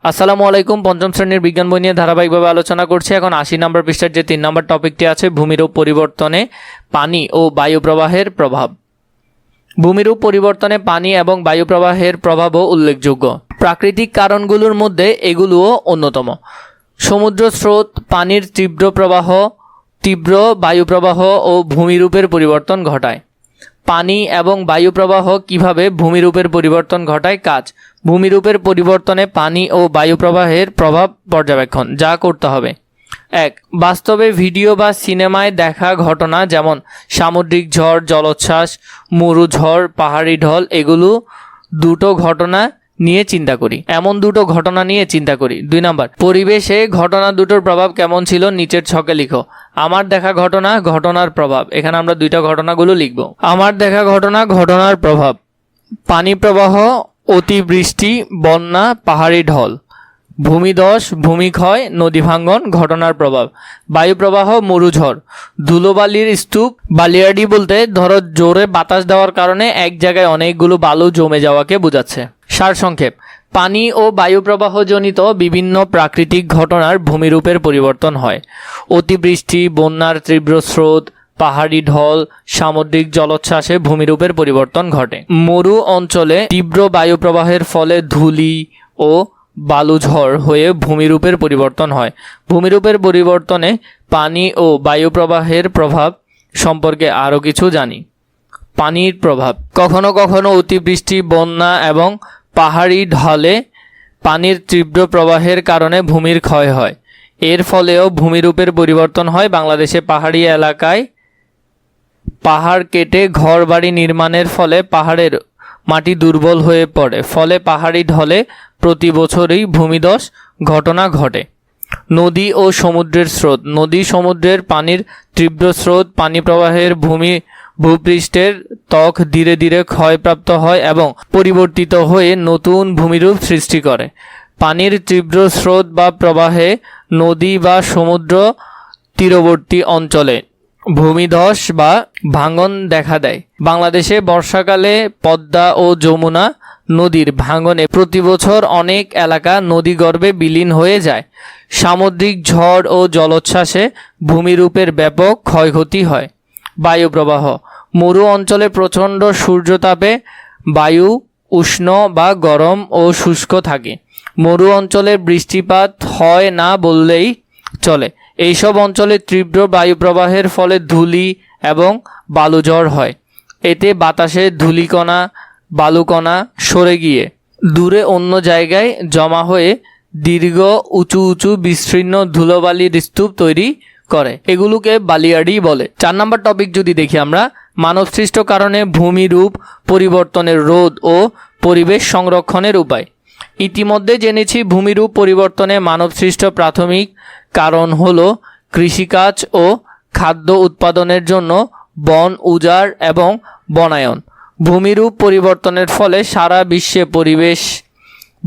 আসসালামু আলাইকুম। পঞ্চম শ্রেণীর বিজ্ঞান বই নিয়ে ধারাবাহিকভাবে আলোচনা করছি। এখন 80 নম্বর পৃষ্ঠার যে 3 নম্বর টপিকটি আছে, ভূমিরূপ পরিবর্তনে পানি ও বায়ু প্রবাহের প্রভাব। ভূমিরূপ পরিবর্তনে পানি এবং বায়ু প্রবাহের প্রভাবও উল্লেখযোগ্য। প্রাকৃতিক কারণগুলোর মধ্যে এগুলোও অন্যতম। সমুদ্র স্রোত, পানির তীব্র প্রবাহ, তীব্র বায়ু প্রবাহ ও ভূমিরূপের পরিবর্তন ঘটায়। পানি এবং বায়ু প্রবাহ কিভাবে ভূমিরূপের পরিবর্তন ঘটায়? কাজ: ভূমিরূপের পরিবর্তনে পানি ও বায়ু প্রবাহের প্রভাব পর্যবেক্ষণ। যা করতে হবে: 1. বাস্তবে ভিডিও বা সিনেমায় দেখা ঘটনা, যেমন সামুদ্রিক ঝড়, জলোচ্ছ্বাস, মরু ঝড়, পাহাড়ি ঢল, এগুলো দুটো ঘটনা নিয়ে চিন্তা করি। 2 নম্বর, পরিবেশে ঘটনা দুটোর প্রভাব কেমন ছিল নিচের ছকে লিখো। আমার দেখা ঘটনা, ঘটনার প্রভাব। এখানে আমরা দুইটা ঘটনাগুলো লিখব। আমার দেখা ঘটনা, ঘটনার প্রভাব: পানি প্রবাহ, অতিবৃষ্টি, বন্যা, পাহাড়ি ঢল। ভূমিধস, ভূমিক্ষয়, নদী ভাঙ্গন, ঘটনার প্রভাব। বায়ু প্রবাহ, মরুঝড়, ধুলোবালির স্তূপ। বালিয়াড়ি বলতে ধরো জোরে বাতাস দেওয়ার কারণে এক জায়গায় অনেকগুলো বালু জমে যাওয়াকে বোঝাচ্ছে। সারসংক্ষেপ: পানি ও বায়ু প্রবাহজনিত বিভিন্ন প্রাকৃতিক ঘটনার ভূমিরূপের পরিবর্তন হয়। অতিবৃষ্টি, বন্যার তীব্র স্রোত, পাহাড়ি ঢল, সামুদ্রিক জলোচ্ছ্বাসে ভূমিরূপের পরিবর্তন ঘটে। মরু অঞ্চলে তীব্র বায়ু প্রবাহের ফলে ধূলি ও বালুঝড় হয়ে ভূমিরূপের পরিবর্তন হয়। ভূমিরূপের পরিবর্তনে পানি ও বায়ু প্রবাহের প্রভাব সম্পর্কে আরও কিছু জানি। পানির প্রভাব: কখনো কখনো অতিবৃষ্টি, বন্যা এবং পাহাড়ি ঢলে পানির তীব্র প্রবাহের কারণে ভূমির ক্ষয় হয়। এর ফলেও ভূমিরূপের পরিবর্তন হয়। বাংলাদেশে পাহাড়ি এলাকায় পাহাড় কেটে ঘর বাড়ি নির্মাণের ফলে পাহাড়ের মাটি দুর্বল হয়ে পড়ে, ফলে পাহাড়ি ঢলে প্রতি বছরই ভূমিধস ঘটনা ঘটে। নদী ও সমুদ্রের স্রোত: নদী সমুদ্রের পানির তীব্র স্রোত পানি প্রবাহের ভূপৃষ্ঠের ত্বক ধীরে ধীরে ক্ষয়প্রাপ্ত হয় এবং পরিবর্তিত হয়ে নতুন ভূমিরূপ সৃষ্টি করে। পানির তীব্র স্রোত বা প্রবাহে নদী বা সমুদ্র তীরবর্তী অঞ্চলে ভূমিধস বা ভাঙন দেখা দেয়। বাংলাদেশে বর্ষাকালে পদ্মা ও যমুনা নদীর ভাঙনে প্রতি বছর অনেক এলাকা নদীগর্ভে বিলীন হয়ে যায়। সামুদ্রিক ঝড় ও জলোচ্ছ্বাসে ভূমিরূপের ব্যাপক ক্ষয়ক্ষতি হয়। বায়ু প্রবাহ: মরু অঞ্চলে প্রচণ্ড সূর্যতাপে বায়ু উষ্ণ বা গরম ও শুষ্ক থাকে। মরু অঞ্চলে বৃষ্টিপাত হয় না বললেই চলে। এইসব অঞ্চলে তীব্র বায়ু প্রবাহের ফলে ধূলি এবং বালুঝড় হয়। এতে বাতাসে ধূলিকণা, বালুকণা সরে গিয়ে দূরে অন্য জায়গায় জমা হয়ে দীর্ঘ উঁচু উঁচু বিস্তীর্ণ ধুলোবালির স্তূপ তৈরি করে। এগুলোকে বালিয়াড়ি বলে। 4 নম্বর টপিক যদি দেখি আমরা, মানবসৃষ্ট কারণে ভূমিরূপ পরিবর্তনের রোধ ও পরিবেশ সংরক্ষণের উপায়। ইতিমধ্যে জেনেছি ভূমিরূপ পরিবর্তনে মানবসৃষ্ট প্রাথমিক কারণ হলো কৃষিকাজ ও খাদ্য উৎপাদনের জন্য বন উজাড় এবং বনায়ন। ভূমিরূপ পরিবর্তনের ফলে সারা বিশ্বে পরিবেশ,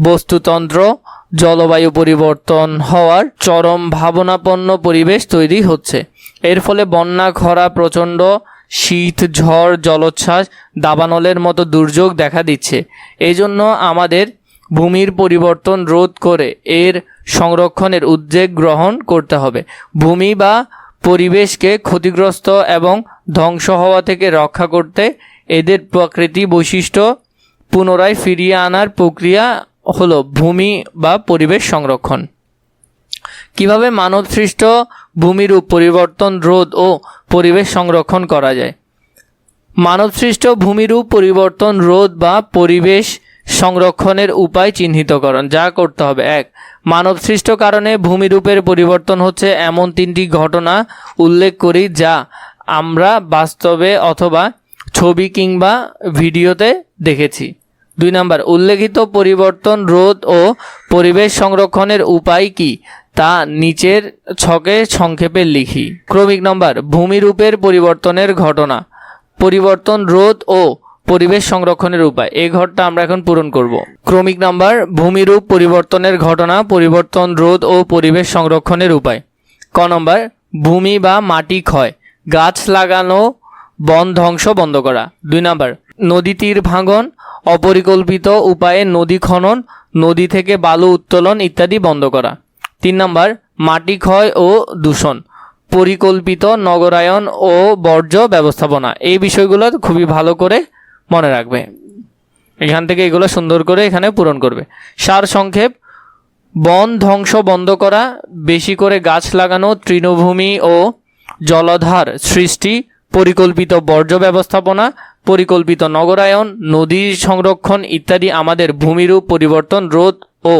বস্তুতন্ত্র, জলবায়ু পরিবর্তন হওয়ার চরম ভাবনাপন্ন পরিবেশ তৈরি হচ্ছে। এর ফলে বন্যা, খরা, প্রচণ্ড শীত, ঝড়, জলোচ্ছ্বাস, দাবানলের মতো দুর্যোগ দেখা দিচ্ছে। এই জন্য আমাদের ভূমির পরিবর্তন রোধ করে এর সংরক্ষণের উদ্যোগ গ্রহণ করতে হবে। ভূমি বা পরিবেশকে ক্ষতিগ্রস্ত এবং ধ্বংস হওয়া থেকে রক্ষা করতে এদের প্রকৃতি বৈশিষ্ট্য পুনরায় ফিরিয়ে আনার প্রক্রিয়া হলো ভূমি বা পরিবেশ সংরক্ষণ। কিভাবে মানবসৃষ্ট ভূমিরূপ পরিবর্তন রোধ ও পরিবেশ সংরক্ষণ করা যায়? মানবসৃষ্ট ভূমিরূপ পরিবর্তন রোধ বা পরিবেশ সংরক্ষণের উপায় চিহ্নিতকরণ। যা করতে হবে: 1. মানবসৃষ্ট কারণে ভূমিরূপের পরিবর্তন হচ্ছে এমন 3টি ঘটনা উল্লেখ করি যা আমরা বাস্তবে অথবা ছবি কিংবা ভিডিওতে দেখেছি। 2 নম্বর, উল্লেখিত পরিবর্তন রোধ ও পরিবেশ সংরক্ষণের উপায় কি তা নিচের ছকে সংক্ষেপে লিখি। ক্রমিক নম্বর, ভূমিরূপের পরিবর্তনের ঘটনা, পরিবর্তন রোধ ও পরিবেশ সংরক্ষণের উপায়। এই ঘরটা আমরা এখন পূরণ করব। ক্রমিক নাম্বার, ভূমিরূপ পরিবর্তনের ঘটনা, পরিবর্তন রোধ ও পরিবেশ সংরক্ষণের উপায়। ক নম্বর, ভূমি বা মাটি ক্ষয়, গাছ লাগানো, বন ধ্বংস বন্ধ করা। 2 নম্বর, নদী তীর ভাঙন, অপরিকল্পিত উপায়ে নদী খনন, নদী থেকে বালু উত্তোলন ইত্যাদি বন্ধ করা। 3 নাম্বার মাটি ক্ষয় ও দূষণ, পরিকল্পিত নগরায়ন ও বর্জ্য ব্যবস্থাপনা। এই বিষয়গুলো খুবই ভালো করে মনে রাখবে, এখান থেকে এগুলো সুন্দর করে এখানে পূরণ করবে। সার সংক্ষেপ: বন ধ্বংস বন্ধ করা, বেশি করে গাছ লাগানো, তৃণভূমি ও জলাধার সৃষ্টি, পরিকল্পিত বর্জ্য ব্যবস্থাপনা, পরিকল্পিত নগরায়ন, নদী সংরক্ষণ ইত্যাদি আমাদের ভূমিরূপ পরিবর্তন রোধ ও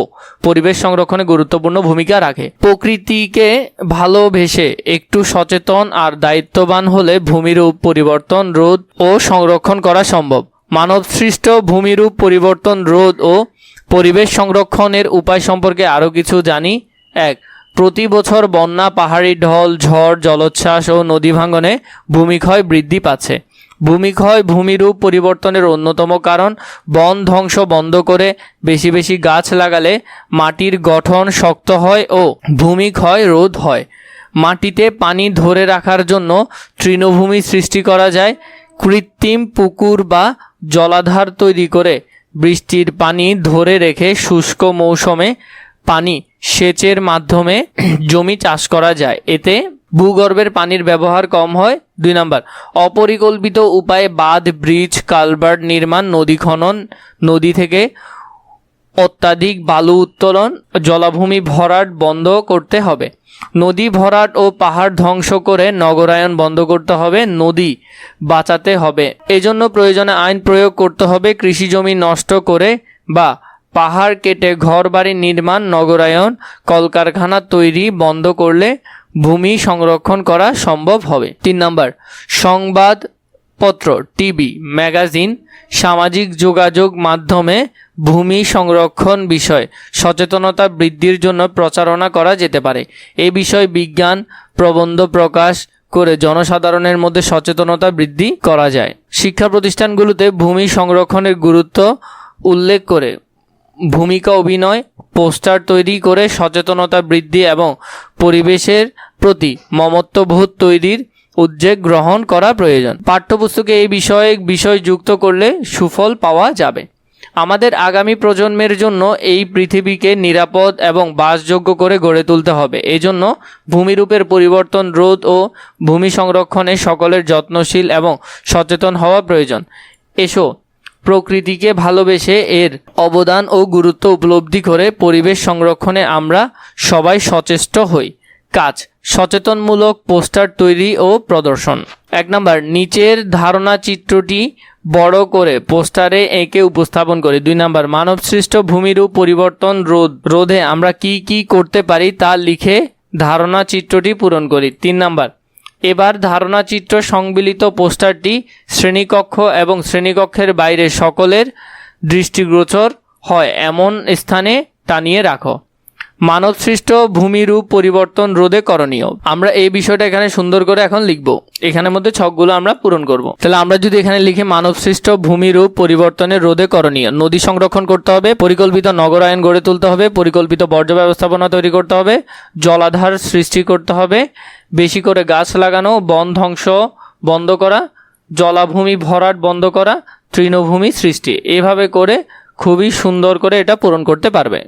পরিবেশ সংরক্ষণে গুরুত্বপূর্ণ ভূমিকা রাখে। প্রকৃতিকে ভালোবেসে একটু সচেতন আর দায়িত্ববান হলে ভূমিরূপ পরিবর্তন রোধ ও সংরক্ষণ করা সম্ভব। মানবসৃষ্ট ভূমিরূপ পরিবর্তন রোধ ও পরিবেশ সংরক্ষণের উপায় সম্পর্কে আরও কিছু জানি। 1. প্রতি বছর বন্যা, পাহাড়ি ঢল, ঝড়, জলোচ্ছ্বাস ও নদী ভাঙনে ভূমিক্ষয় বৃদ্ধি পাচ্ছে। ভূমিক্ষয় ভূমিরূপ পরিবর্তনের অন্যতম কারণ। বন ধ্বংস বন্ধ করে বেশি বেশি গাছ লাগালে মাটির গঠন শক্ত হয় ও ভূমিক্ষয় রোধ হয়। মাটিতে পানি ধরে রাখার জন্য তৃণভূমি সৃষ্টি করা যায়। কৃত্রিম পুকুর বা জলাধার তৈরি করে বৃষ্টির পানি ধরে রেখে শুষ্ক মৌসুমে পানি সেচের মাধ্যমে জমি চাষ করা যায়, এতে ভূগর্ভের পানির ব্যবহার কম হয়। 2 নাম্বার অপরিকল্পিত উপায়ে বাঁধ, ব্রিজ, কালভার্ট নির্মাণ, নদী খনন, নদী থেকে অত্যাধিক বালু উত্তোলন, জলাভূমি ভরাট বন্ধ করতে হবে। নদী ভরাট ও পাহাড় ধ্বংস করে নগরায়ন বন্ধ করতে হবে, নদী বাঁচাতে হবে। এজন্য প্রয়োজনে আইন প্রয়োগ করতে হবে। কৃষি জমি নষ্ট করে বা পাহাড় কেটে ঘরবাড়ি নির্মাণ, নগরায়ন, কলকারখানা তৈরি বন্ধ করলে ভূমি সংরক্ষণ করা সম্ভব হবে। 3 নাম্বার সংবাদপত্র, টিভি, ম্যাগাজিন, সামাজিক যোগাযোগ মাধ্যমে ভূমি সংরক্ষণ বিষয়ে সচেতনতা বৃদ্ধির জন্য প্রচারণা করা যেতে পারে। এই বিষয়ে বিজ্ঞান প্রবন্ধ প্রকাশ করে জনসাধারণের মধ্যে সচেতনতা বৃদ্ধি করা যায়। শিক্ষা প্রতিষ্ঠানগুলোতে ভূমি সংরক্ষণের গুরুত্ব উল্লেখ করে ভূমিকা অভিনয়, পোস্টার তৈরি করে সচেতনতা বৃদ্ধি এবং পরিবেশের প্রতি মমত্ববোধ তৈরির উদ্যোগ গ্রহণ করা প্রয়োজন। পাঠ্যপুস্তকে এই বিষয় যুক্ত করলে সুফল পাওয়া যাবে। আমাদের আগামী প্রজন্মের জন্য এই পৃথিবীকে নিরাপদ এবং বাসযোগ্য করে গড়ে তুলতে হবে। এজন্য ভূমিরূপের পরিবর্তন রোধ ও ভূমি সংরক্ষণে সকলের যত্নশীল এবং সচেতন হওয়া প্রয়োজন। এসো প্রকৃতিকে ভালোবেসে এর অবদান ও গুরুত্ব উপলব্ধি করে পরিবেশ সংরক্ষণে আমরা সবাই সচেষ্ট হই। কাজ: সচেতনমূলক পোস্টার তৈরি ও প্রদর্শন। 1 নাম্বার নিচের ধারণা চিত্রটি বড় করে পোস্টারে এঁকে উপস্থাপন করি। 2 নাম্বার মানবসৃষ্ট ভূমিরূপ পরিবর্তন রোধে আমরা কি কি করতে পারি তা লিখে ধারণা চিত্রটি পূরণ করি। 3 নাম্বার এবার ধারণা চিত্র সংবলিত পোস্টারটি শ্রেণীকক্ষ এবং শ্রেণীকক্ষের বাইরে সকলের দৃষ্টিগোচর হয় এমন স্থানে টানিয়ে রাখো। মানবসৃষ্ট ভূমিরূপ পরিবর্তন রোধে করণীয়। আমরা এই বিষয়টা এখানে সুন্দর করে এখন লিখব, এখানের মধ্যে ছকগুলো আমরা পূরণ করব। তাহলে আমরা যদি এখানে লিখি মানবসৃষ্ট ভূমিরূপ পরিবর্তনের রোধে করণীয়: নদী সংরক্ষণ করতে হবে, পরিকল্পিত নগরায়ন গড়ে তুলতে হবে, পরিকল্পিত বর্জ্য ব্যবস্থাপনা তৈরি করতে হবে, জলাধার সৃষ্টি করতে হবে, বেশি করে গাছ লাগানো, বন ধ্বংস বন্ধ করা, জলাভূমি ভরাট বন্ধ করা, তৃণভূমি সৃষ্টি। এভাবে করে খুবই সুন্দর করে এটা পূরণ করতে পারবে।